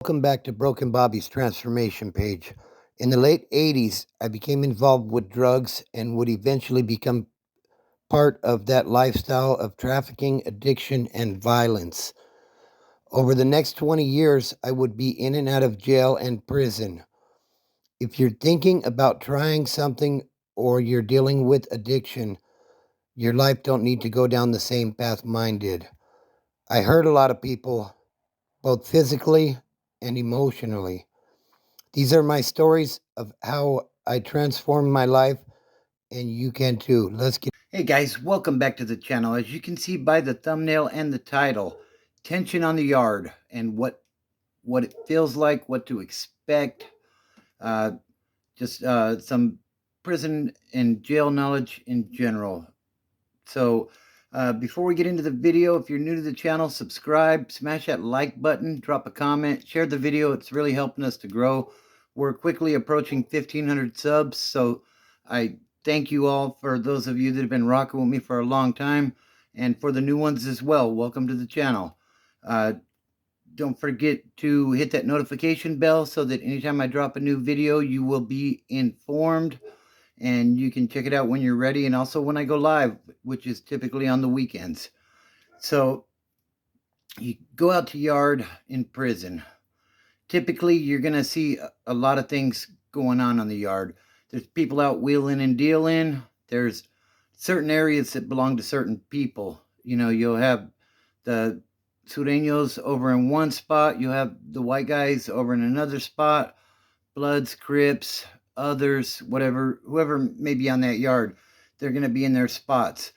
Welcome back to Broken Bobby's transformation page. In the late 80s, I became involved with drugs and would eventually become part of that lifestyle of trafficking, addiction, and violence. Over the next 20 years, I would be in and out of jail and prison. If you're thinking about trying something or you're dealing with addiction, your life don't need to go down the same path mine did. I hurt a lot of people, both physically and emotionally. These are my stories of how I transformed my life, and you can too. Let's get. Hey guys, welcome back to the channel. As you can see by the thumbnail and the title, tension on the yard and what it feels like, what to expect, uh, just some prison and jail knowledge in general. So before we get into the video, if you're new to the channel, subscribe, smash that like button, drop a comment, share the video. It's really helping us to grow. We're quickly approaching 1,500 subs, so I thank you all for those of you that have been rocking with me for a long time, and for the new ones as well. Welcome to the channel. Don't forget to hit that notification bell so that anytime I drop a new video, you will be informed. And you can check it out when you're ready, and also when I go live, which is typically on the weekends. So you go out to yard in prison. Typically, you're going to see a lot of things going on the yard. There's people out wheeling and dealing. There's certain areas that belong to certain people. You know, you'll have the Sureños over in one spot. You'll have the white guys over in another spot. Bloods, Crips, others, whatever, whoever may be on that yard, they're going to be in their spots.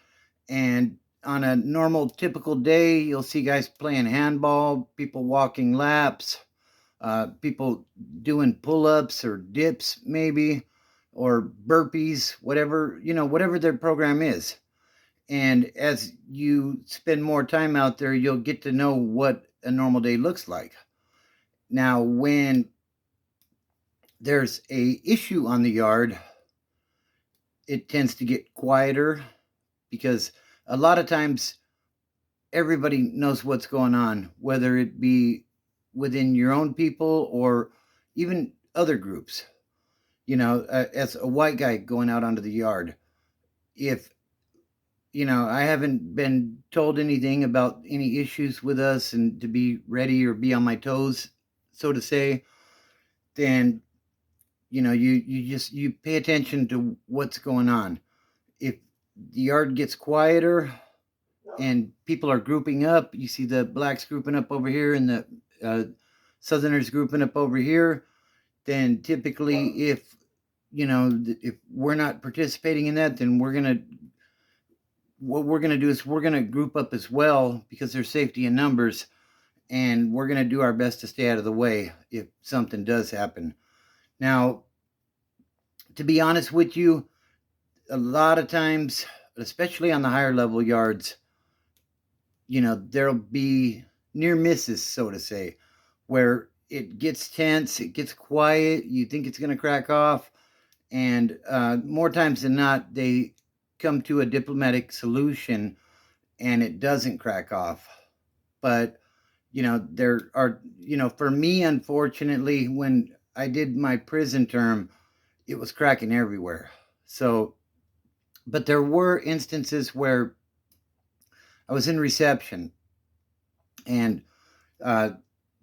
And on a normal, typical day, you'll see guys playing handball, people walking laps, people doing pull-ups or dips maybe, or burpees, whatever, you know, whatever their program is. And as you spend more time out there, you'll get to know what a normal day looks like. Now, when there's a issue on the yard, it tends to get quieter because a lot of times everybody knows what's going on, whether it be within your own people or even other groups. You know, as a white guy going out onto the yard, if you know, I haven't been told anything about any issues with us and to be ready or be on my toes, so to say, then you know, you pay attention to what's going on. If the yard gets quieter and people are grouping up, you see the blacks grouping up over here and the southerners grouping up over here, then typically if you know, if we're not participating in that, then what we're gonna do is we're gonna group up as well because there's safety in numbers, and we're gonna do our best to stay out of the way if something does happen. Now, to be honest with you, a lot of times, especially on the higher level yards, you know, there'll be near misses, so to say, where it gets tense, it gets quiet, you think it's going to crack off, and more times than not, they come to a diplomatic solution and it doesn't crack off. But, you know, there are, you know, for me, unfortunately, when I did my prison term, it was cracking everywhere. So, but there were instances where I was in reception and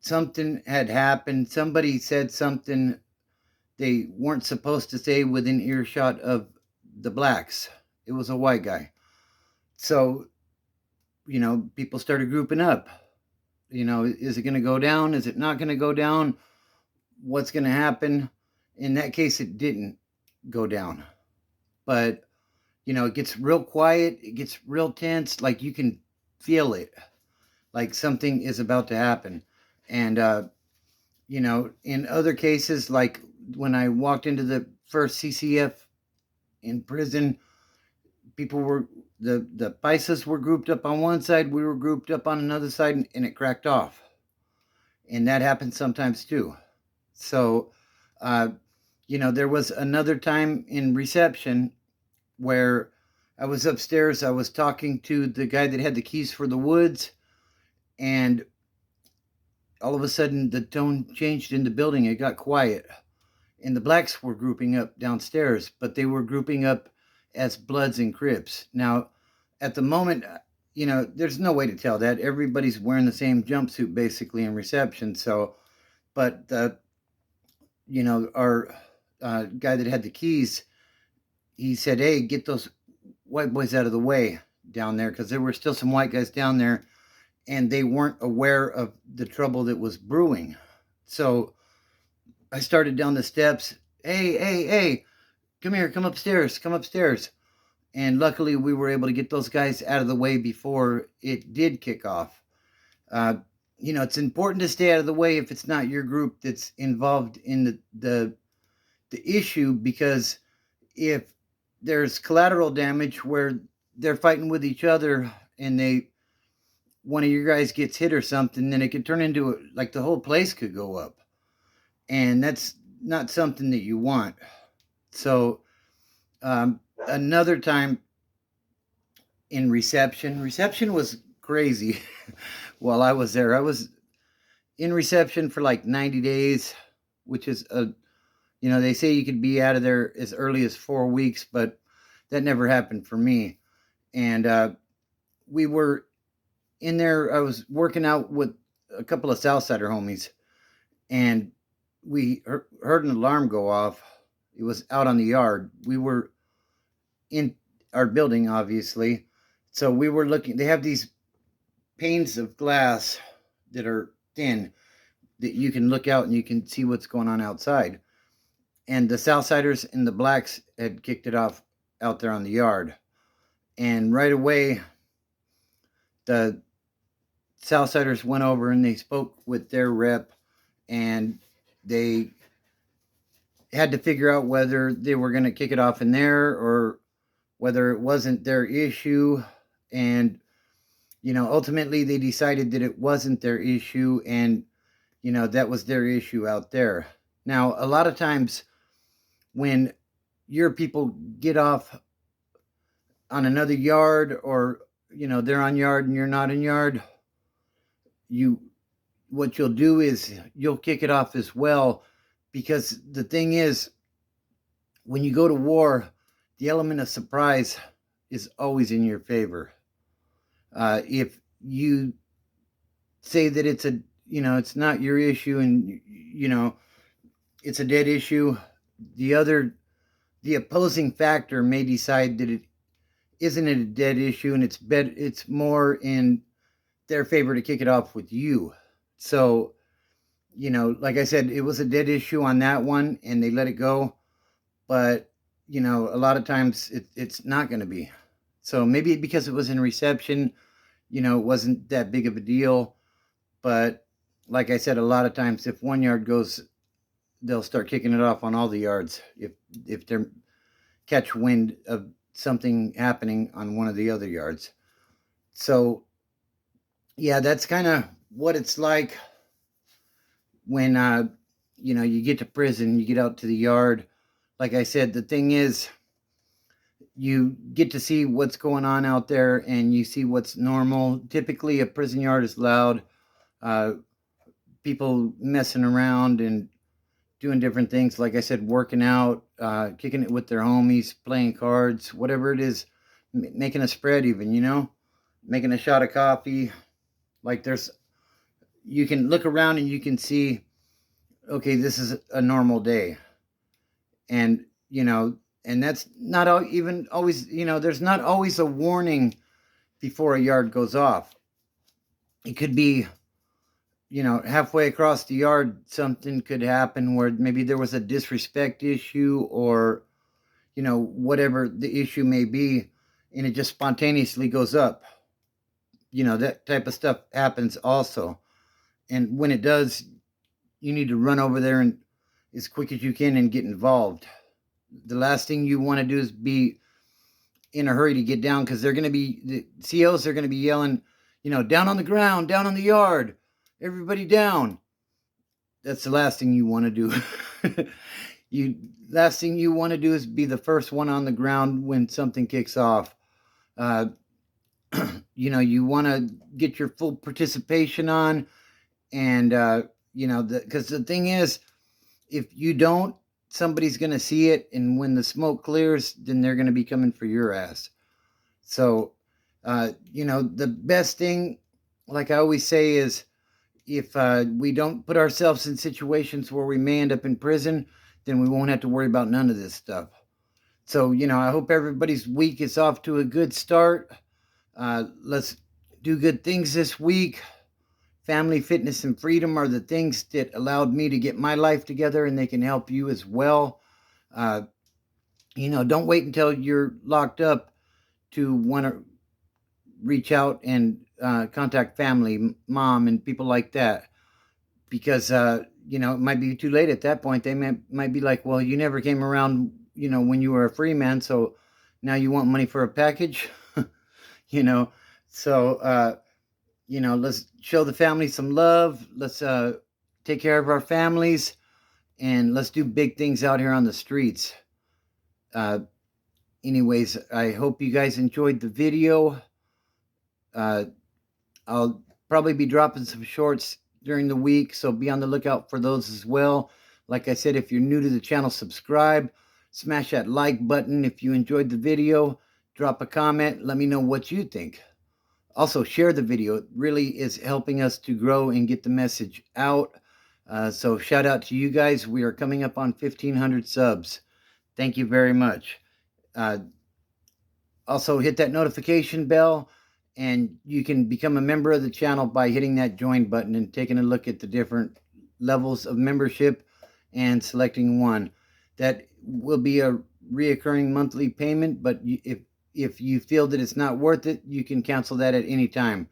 something had happened. Somebody said something they weren't supposed to say within earshot of the blacks. It was a white guy. So, you know, people started grouping up. You know, is it going to go down? Is it not going to go down? What's going to happen? In that case, it didn't go down. But, you know, it gets real quiet. It gets real tense. Like you can feel it. Like something is about to happen. And, you know, in other cases, like when I walked into the first CCF in prison, people were, the paisas were grouped up on one side, we were grouped up on another side, and it cracked off. And that happens sometimes too. So, you know, there was another time in reception where I was upstairs, I was talking to the guy that had the keys for the woods, and all of a sudden the tone changed in the building. It got quiet, and the blacks were grouping up downstairs, but they were grouping up as Bloods and Crips. Now, at the moment, there's no way to tell that. Everybody's wearing the same jumpsuit basically in reception. So, but our guy that had the keys, he said, "Hey, get those white boys out of the way down there," because there were still some white guys down there, and they weren't aware of the trouble that was brewing. So I started down the steps. Hey, hey, hey, come here, come upstairs, come upstairs. And luckily, we were able to get those guys out of the way before it did kick off. Uh, it's important to stay out of the way if it's not your group that's involved in the issue, because if there's collateral damage where they're fighting with each other and one of your guys gets hit or something, then it could turn into like the whole place could go up, and that's not something that you want. So another time in reception was crazy. While I was there, I was in reception for like 90 days, which is they say you could be out of there as early as 4 weeks, but that never happened for me. And we were in there. I was working out with a couple of Southsider homies, and we heard an alarm go off. It was out on the yard. We were in our building, obviously. So we were looking. They have these panes of glass that are thin that you can look out and you can see what's going on outside. And the Southsiders and the blacks had kicked it off out there on the yard. And right away, the Southsiders went over and they spoke with their rep, and they had to figure out whether they were going to kick it off in there or whether it wasn't their issue. And, ultimately they decided that it wasn't their issue, and, that was their issue out there. Now, a lot of times when your people get off on another yard, or, they're on yard and you're not in yard, what you'll do is you'll kick it off as well, because the thing is, when you go to war, the element of surprise is always in your favor. If you say that it's not your issue, and it's a dead issue, the opposing factor may decide that it isn't a dead issue, and it's more in their favor to kick it off with you. So, like I said, it was a dead issue on that one, and they let it go. But a lot of times it's not going to be. So maybe because it was in reception, it wasn't that big of a deal. But like I said, a lot of times if one yard goes, they'll start kicking it off on all the yards if they're catch wind of something happening on one of the other yards. So yeah, that's kind of what it's like when you get to prison, you get out to the yard. Like I said, the thing is, you get to see what's going on out there, and you see what's normal. Typically, a prison yard is loud. People messing around and doing different things. Like I said, working out, kicking it with their homies, playing cards, whatever it is, making a spread, even, making a shot of coffee. Like you can look around and you can see, okay, this is a normal day. And, and that's not even always, there's not always a warning before a yard goes off. It could be, halfway across the yard, something could happen where maybe there was a disrespect issue, or, whatever the issue may be, and it just spontaneously goes up. That type of stuff happens also. And when it does, you need to run over there and as quick as you can and get involved. The last thing you want to do is be in a hurry to get down, because the COs are going to be yelling, down on the ground, down on the yard, everybody down. That's the last thing you want to do. Last thing you want to do is be the first one on the ground when something kicks off. You want to get your full participation on, And because the thing is, if you don't, somebody's going to see it, and when the smoke clears, then they're going to be coming for your ass. So the best thing, like I always say, is if we don't put ourselves in situations where we may end up in prison, then we won't have to worry about none of this stuff. So I hope everybody's week is off to a good start. Let's do good things this week. Family, fitness, and freedom are the things that allowed me to get my life together, and they can help you as well. Uh, don't wait until you're locked up to want to reach out and contact family, mom, and people like that, because it might be too late at that point. They might be like, well, you never came around, when you were a free man, so now you want money for a package. you know so let's show the family some love. Let's take care of our families, and let's do big things out here on the streets. Anyways, I hope you guys enjoyed the video. I'll probably be dropping some shorts during the week, so be on the lookout for those as well. Like I said, if you're new to the channel, subscribe, smash that like button. If you enjoyed the video, drop a comment, let me know what you think. Also, share the video. It really is helping us to grow and get the message out. So shout out to you guys. We are coming up on 1,500 subs. Thank you very much. Also, hit that notification bell, and you can become a member of the channel by hitting that join button and taking a look at the different levels of membership and selecting one. That will be a reoccurring monthly payment, but if you feel that it's not worth it, you can cancel that at any time.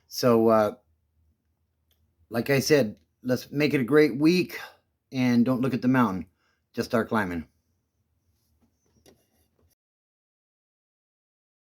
So, like I said, let's make it a great week, and don't look at the mountain. Just start climbing.